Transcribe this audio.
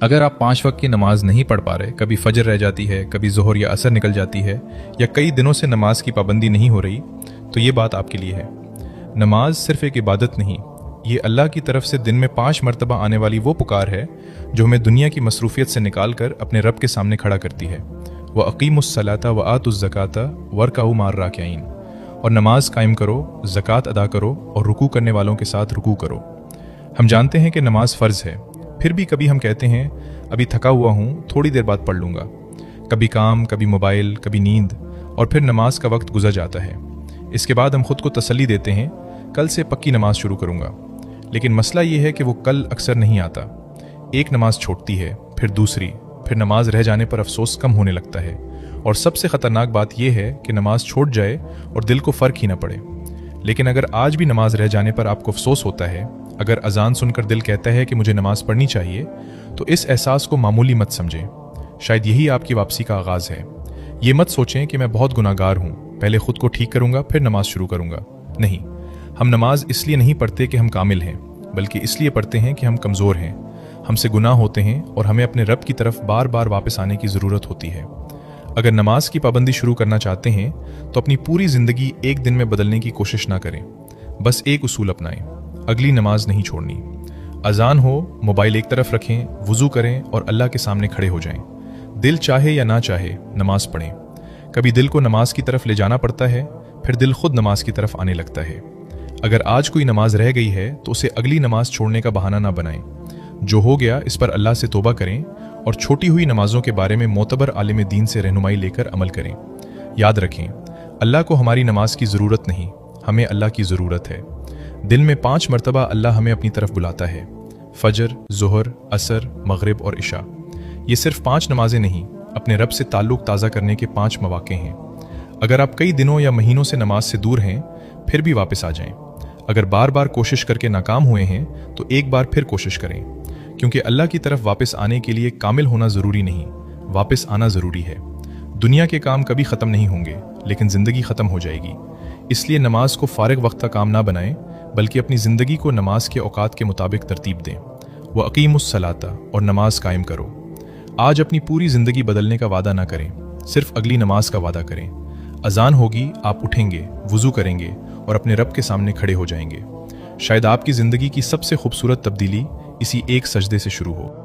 अगर आप 5 वक्त की नमाज नहीं पढ़ पा रहे, कभी फजर रह जाती है, कभी ज़ोहर या असर निकल जाती है, या कई दिनों से नमाज की पाबंदी नहीं हो रही, तो ये बात आपके लिए है। नमाज सिर्फ एक इबादत नहीं, ये अल्लाह की तरफ से दिन में 5 मरतबा आने वाली वो पुकार है जो हमें दुनिया की मसरूफियत से निकाल कर अपने रब के सामने खड़ा करती है। व अकीमुस्सलाता व आतुज़्ज़काता वरकाऊ मार राकिईन, और नमाज कायम करो, ज़कात अदा करो और रुकू करने वालों के साथ रुकू करो। हम जानते हैं कि नमाज फ़र्ज़ है, फिर भी कभी हम कहते हैं अभी थका हुआ हूँ, थोड़ी देर बाद पढ़ लूँगा। कभी काम, कभी मोबाइल, कभी नींद, और फिर नमाज का वक्त गुजर जाता है। इसके बाद हम खुद को तसल्ली देते हैं, कल से पक्की नमाज शुरू करूँगा। लेकिन मसला ये है कि वो कल अक्सर नहीं आता। एक नमाज छूटती है, फिर दूसरी, फिर नमाज रह जाने पर अफसोस कम होने लगता है। और सबसे ख़तरनाक बात यह है कि नमाज छूट जाए और दिल को फ़र्क ही ना पड़े। लेकिन अगर आज भी नमाज रह जाने पर आपको अफसोस होता है, अगर अजान सुनकर दिल कहता है कि मुझे नमाज पढ़नी चाहिए, तो इस एहसास को मामूली मत समझें। शायद यही आपकी वापसी का आगाज़ है। ये मत सोचें कि मैं बहुत गुनाहगार हूँ, पहले खुद को ठीक करूँगा फिर नमाज शुरू करूँगा। नहीं, हम नमाज इसलिए नहीं पढ़ते कि हम कामिल हैं, बल्कि इसलिए पढ़ते हैं कि हम कमज़ोर हैं, हमसे गुनाह होते हैं और हमें अपने रब की तरफ बार बार वापस आने की ज़रूरत होती है। अगर नमाज की पाबंदी शुरू करना चाहते हैं तो अपनी पूरी ज़िंदगी एक दिन में बदलने की कोशिश ना करें। बस एक उसूल अपनाएं, अगली नमाज नहीं छोड़नी। अजान हो, मोबाइल एक तरफ रखें, वुज़ू करें और अल्लाह के सामने खड़े हो जाएं। दिल चाहे या ना चाहे नमाज पढ़ें। कभी दिल को नमाज की तरफ ले जाना पड़ता है, फिर दिल खुद नमाज की तरफ आने लगता है। अगर आज कोई नमाज रह गई है तो उसे अगली नमाज छोड़ने का बहाना ना बनाएं। जो हो गया इस पर अल्लाह से तौबा करें और छोटी हुई नमाजों के बारे में मोतबर आलिम दीन से रहनुमाई लेकर अमल करें। याद रखें, अल्लाह को हमारी नमाज की ज़रूरत नहीं, हमें अल्लाह की ज़रूरत है। दिन में 5 मरतबा अल्लाह हमें अपनी तरफ बुलाता है, फजर, ज़ोहर, असर, मगरिब और इशा। ये सिर्फ 5 नमाजें नहीं, अपने रब से ताल्लुक़ ताज़ा करने के 5 मौक़े हैं। अगर आप कई दिनों या महीनों से नमाज से दूर हैं, फिर भी वापस आ जाएं। अगर बार बार कोशिश करके नाकाम हुए हैं तो एक बार फिर कोशिश करें, क्योंकि अल्लाह की तरफ वापस आने के लिए कामिल होना ज़रूरी नहीं, वापस आना ज़रूरी है। दुनिया के काम कभी ख़त्म नहीं होंगे, लेकिन ज़िंदगी ख़त्म हो जाएगी। इसलिए नमाज को फ़ारिग वक्त का काम ना बनाएं, बल्कि अपनी ज़िंदगी को नमाज के औकात के मुताबिक तरतीब दें। व अकीमुस्सलाता, और नमाज कायम करो। आज अपनी पूरी ज़िंदगी बदलने का वादा ना करें, सिर्फ अगली नमाज का वादा करें। अजान होगी, आप उठेंगे, वुज़ू करेंगे और अपने रब के सामने खड़े हो जाएंगे। शायद आपकी ज़िंदगी की सबसे खूबसूरत तब्दीली इसी एक सजदे से शुरू हो।